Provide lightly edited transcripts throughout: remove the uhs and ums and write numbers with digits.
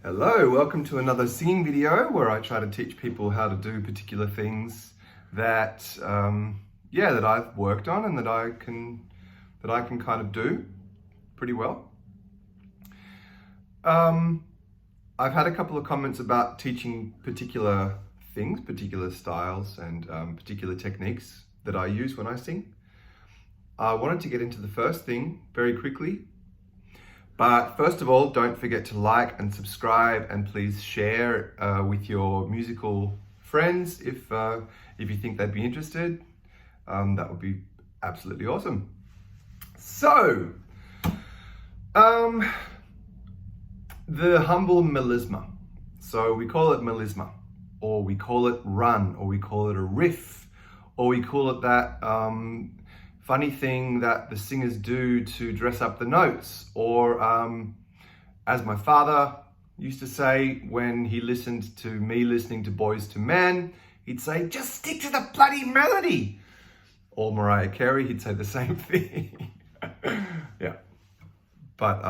Hello, welcome to another singing video where I try to teach people how to do particular things that that I've worked on and that I can kind of do pretty well. I've had a couple of comments about teaching particular things, particular styles and particular techniques that I use when I sing. I wanted to get into the first thing very quickly. But first of all, don't forget to like and subscribe, and please share with your musical friends if you think they'd be interested. That would be absolutely awesome. So, the humble melisma. So we call it melisma, or we call it run, or we call it a riff, or we call it that funny thing that the singers do to dress up the notes, or as my father used to say when he listened to me listening to Boys to Men, he'd say, just stick to the bloody melody. Or Mariah Carey, he'd say the same thing. Yeah. But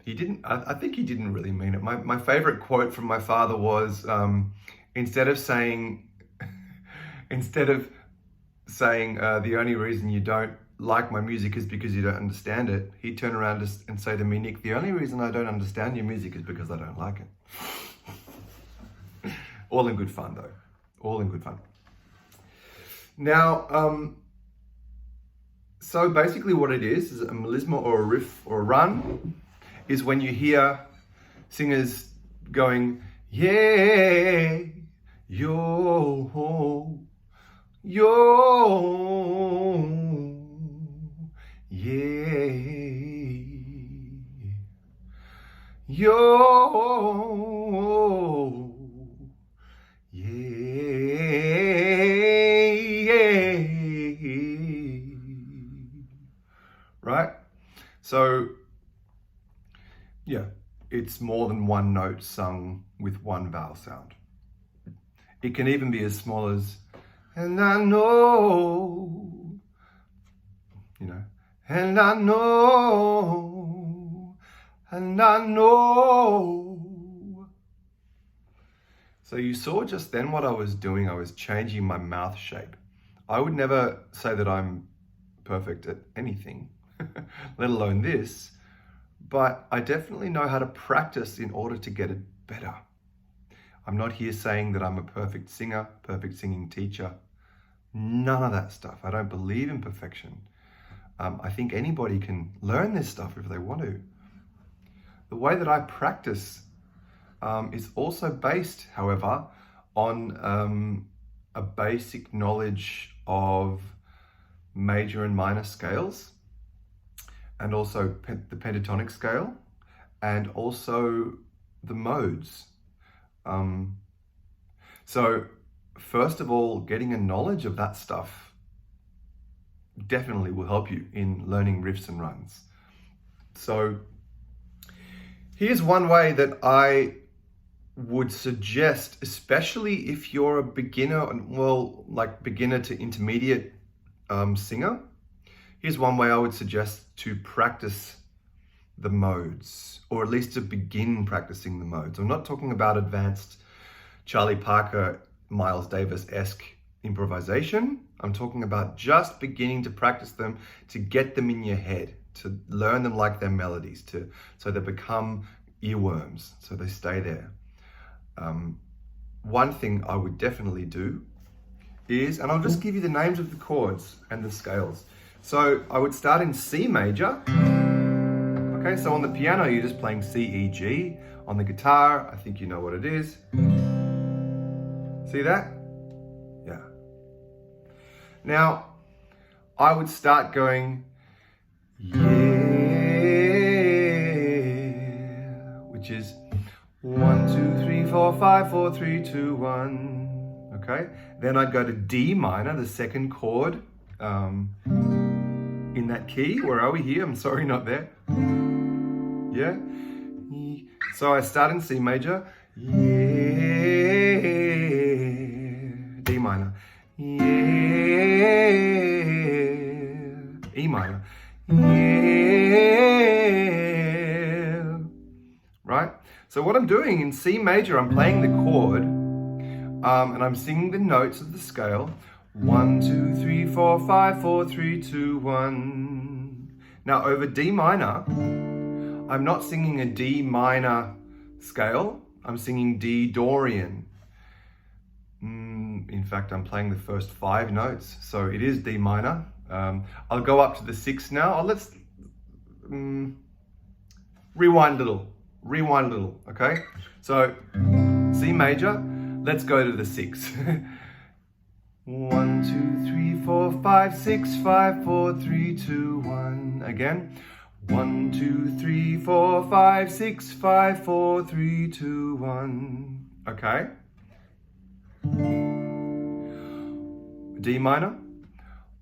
he didn't, I think he didn't really mean it. My favorite quote from my father was, instead of saying, the only reason you don't like my music is because you don't understand it, he'd turn around and say to me, Nick, the only reason I don't understand your music is because I don't like it. All in good fun though, all in good fun. Now, so basically what it is a melisma or a riff or a run is when you hear singers going, yeah, yo, yeah, yo, yeah, right? So, yeah, it's more than one note sung with one vowel sound. It can even be as small as, and I know, and I know, and I know. So you saw just then what I was doing. I was changing my mouth shape. I would never say that I'm perfect at anything, let alone this, but I definitely know how to practice in order to get it better. I'm not here saying that I'm a perfect singer, perfect singing teacher. None of that stuff. I don't believe in perfection. I think anybody can learn this stuff if they want to. The way that I practice is also based, however, on a basic knowledge of major and minor scales, and also the pentatonic scale, and also the modes. So first of all, getting a knowledge of that stuff definitely will help you in learning riffs and runs. So here's one way that I would suggest, especially if you're a beginner, like beginner to intermediate singer. Here's one way I would suggest to practice the modes, or at least to begin practicing the modes. I'm not talking about advanced Charlie Parker, Miles Davis-esque improvisation. I'm talking about just beginning to practice them, to get them in your head, to learn them like their melodies, so they become earworms, so they stay there. One thing I would definitely do is, and I'll just give you the names of the chords and the scales. So I would start in C major. Okay, so on the piano, you're just playing C, E, G. On the guitar, I think you know what it is. See that? Yeah. Now, I would start going, yeah, which is 1, 2, 3, 4, 5, 4, 3, 2, 1. Okay, then I'd go to D minor, the second chord in that key. Where are we here? I'm sorry, not there. Yeah. So I start in C major. Yeah. D minor. Yeah. E minor. Yeah. right? So what I'm doing in C major, I'm playing the chord, and I'm singing the notes of the scale. 1, 2, 3, 4, 5, 4, 3, 2, 1. Now over D minor, I'm not singing a D minor scale, I'm singing D Dorian. In fact, I'm playing the first 5 notes, so it is D minor. I'll go up to the 6 now. Let's rewind a little, okay? So C major, let's go to the 6. 1, 2, 3, 4, 5, 6, 5, 4, 3, 2, 1. Again. 1, 2, 3, 4, 5, 6, 5, 4, 3, 2, 1. Okay. D minor.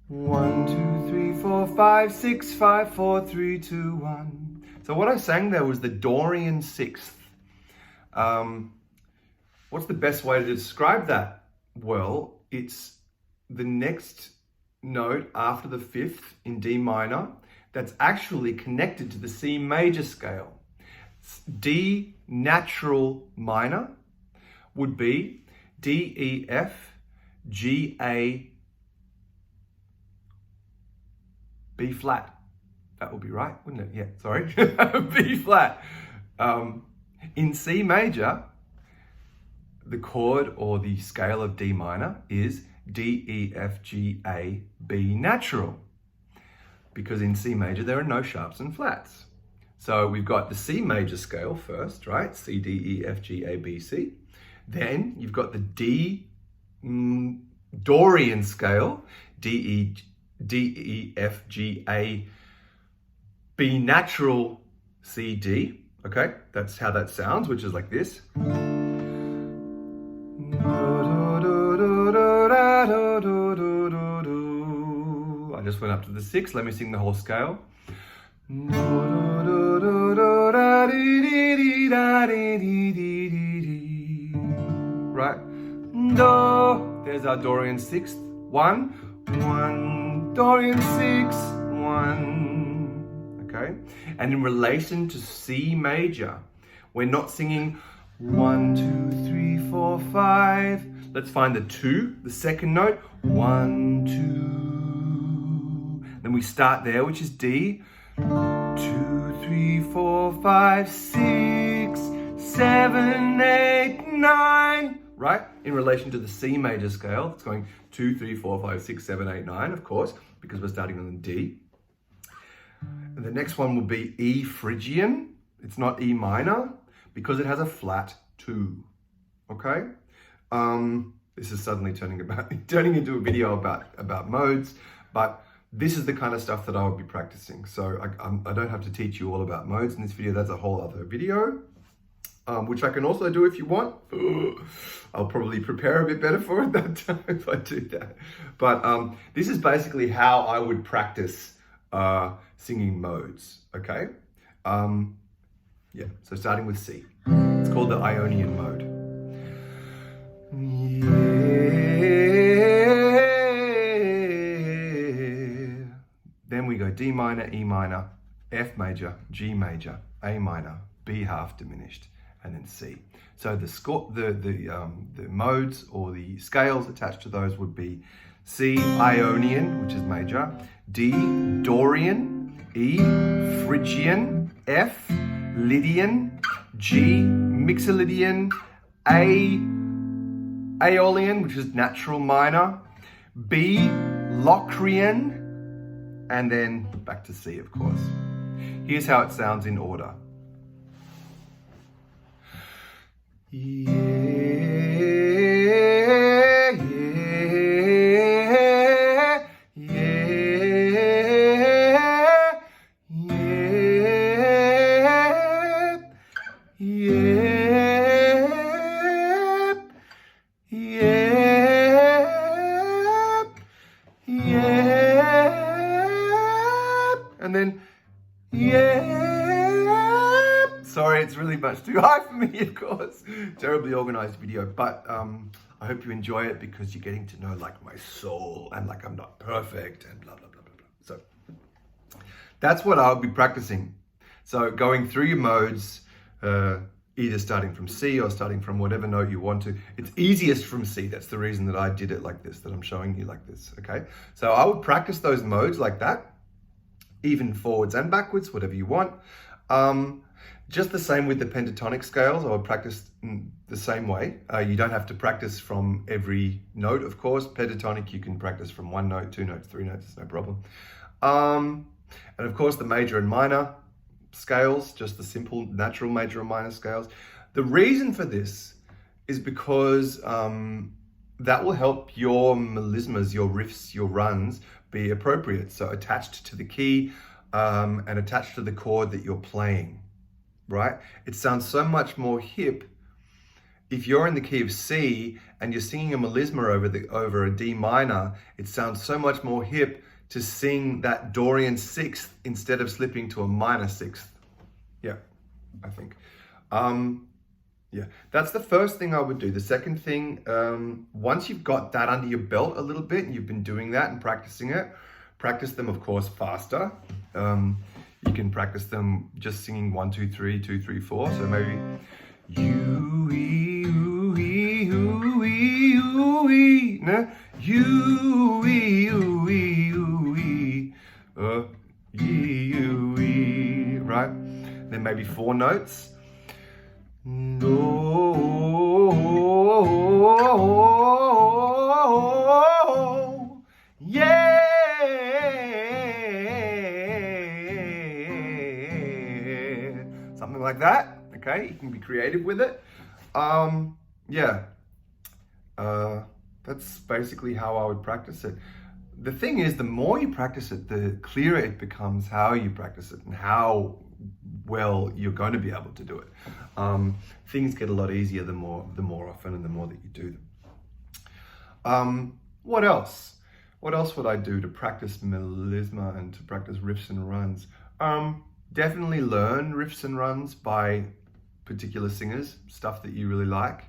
1, 2, 3, 4, 5, 6, 5, 4, 3, 2, 1. So what I sang there was the Dorian 6th. What's the best way to describe that? Well, it's the next note after the 5th in D minor that's actually connected to the C major scale. D natural minor would be D, E, F, G, A, B flat. That would be right, wouldn't it? Yeah, sorry. B flat. In C major, the chord or the scale of D minor is D, E, F, G, A, B natural. Because in C major, there are no sharps and flats. So we've got the C major scale first, right? C, D, E, F, G, A, B, C. Then you've got the D Dorian scale, D, E, F, G, A, B natural, C, D. Okay, that's how that sounds, which is like this. I just went up to the 6. Let me sing the whole scale. Right? Do. There's our Dorian 6th. 1, 1, Dorian 6, 1. Okay? And in relation to C major, we're not singing 1, 2, 3, 4, 5. Let's find the 2, the second note. 1, 2. Then we start there, which is D. 2, 3, 4, 5, 6, 7, 8, 9. Right? In relation to the C major scale, it's going 2, 3, 4, 5, 6, 7, 8, 9, of course, because we're starting on the D. And the next one will be E Phrygian. It's not E minor because it has a flat 2. Okay? This is suddenly turning into a video about modes, but this is the kind of stuff that I would be practicing. So I don't have to teach you all about modes in this video. That's a whole other video, which I can also do if you want. I'll probably prepare a bit better for it that time if I do that. But this is basically how I would practice singing modes, okay? Yeah, so starting with C. It's called the Ionian mode. Then we go D minor, E minor, F major, G major, A minor, B half diminished, and then C. So the modes or the scales attached to those would be C Ionian, which is major, D Dorian, E Phrygian, F Lydian, G Mixolydian, A Aeolian, which is natural minor, B Locrian, and then back to C, of course. Here's how it sounds in order. And then, sorry, it's really much too high for me, of course. Terribly organized video, but I hope you enjoy it because you're getting to know like my soul and like I'm not perfect and blah, blah, blah, blah, blah. So that's what I'll be practicing. So going through your modes, either starting from C or starting from whatever note you want to. It's easiest from C. That's the reason that I did it like this, that I'm showing you like this, okay? So I would practice those modes like that, even forwards and backwards, whatever you want. Just the same with the pentatonic scales. I would practice the same way. You don't have to practice from every note, of course. Pentatonic, you can practice from 1 note, 2 notes, 3 notes, no problem. And of course, the major and minor scales, just the simple natural major and minor scales. The reason for this is because that will help your melismas, your riffs, your runs be appropriate. So attached to the key and attached to the chord that you're playing, right? It sounds so much more hip if you're in the key of C and you're singing a melisma over a D minor. It sounds so much more hip to sing that Dorian sixth instead of slipping to a minor sixth. Yeah, I think. Yeah, that's the first thing I would do. The second thing, once you've got that under your belt a little bit and you've been doing that and practicing it, practice them, of course, faster. You can practice them just singing 1, 2, 3, 2, 3, 4. So maybe you, you, you, you, no, you, you, right? Then maybe 4 notes. No, yeah, something like that. Okay, you can be creative with it. Yeah, that's basically how I would practice it. The thing is, the more you practice it, the clearer it becomes how you practice it and how well you're going to be able to do it. Things get a lot easier the more often and the more that you do them. What else? What else would I do to practice melisma and to practice riffs and runs? Definitely learn riffs and runs by particular singers, stuff that you really like.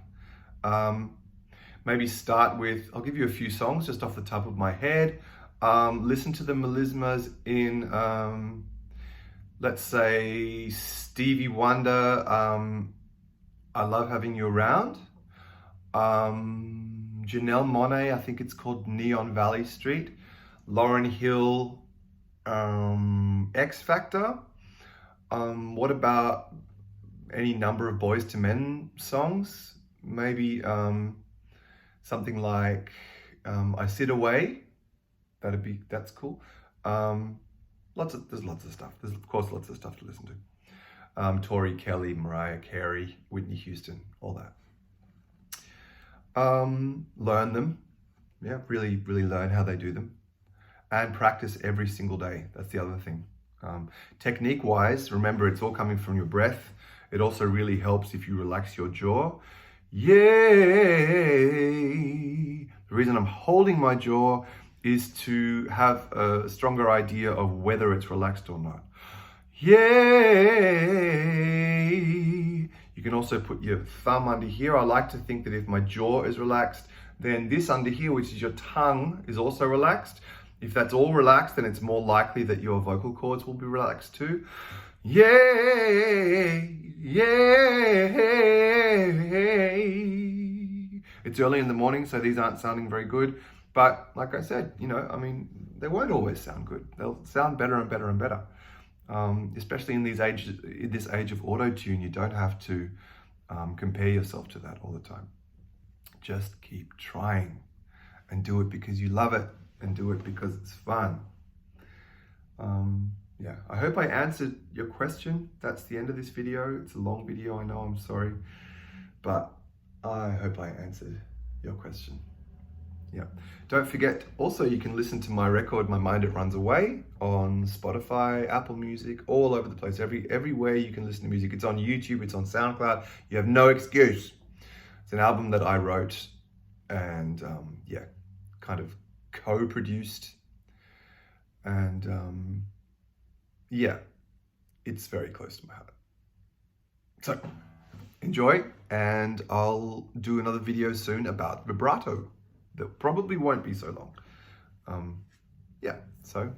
Maybe start with, I'll give you a few songs just off the top of my head. Listen to the melismas in, let's say, Stevie Wonder, I Love Having You Around. Janelle Monáe, I think it's called Neon Valley Street. Lauryn Hill, X Factor. What about any number of Boys to Men songs? Maybe something like I Sit Away. That's cool. There's lots of stuff. There's of course lots of stuff to listen to. Tori Kelly, Mariah Carey, Whitney Houston, all that. Learn them. Yeah, really learn how they do them. And practice every single day. That's the other thing. Technique wise, remember it's all coming from your breath. It also really helps if you relax your jaw. Yay! The reason I'm holding my jaw is to have a stronger idea of whether it's relaxed or not. Yay! You can also put your thumb under here. I like to think that if my jaw is relaxed, then this under here, which is your tongue, is also relaxed. If that's all relaxed, then it's more likely that your vocal cords will be relaxed too. Yay! Yay! It's early in the morning, so these aren't sounding very good. But like I said, they won't always sound good. They'll sound better and better and better. Especially in this age of auto-tune, you don't have to compare yourself to that all the time. Just keep trying and do it because you love it and do it because it's fun. Yeah, I hope I answered your question. That's the end of this video. It's a long video, I know, I'm sorry. But I hope I answered your question. Yeah. Don't forget, also you can listen to my record, My Mind It Runs Away, on Spotify, Apple Music, all over the place. Everywhere you can listen to music. It's on YouTube, it's on SoundCloud. You have no excuse. It's an album that I wrote and kind of co-produced. And yeah, it's very close to my heart. So enjoy, and I'll do another video soon about vibrato. That probably won't be so long. Yeah, so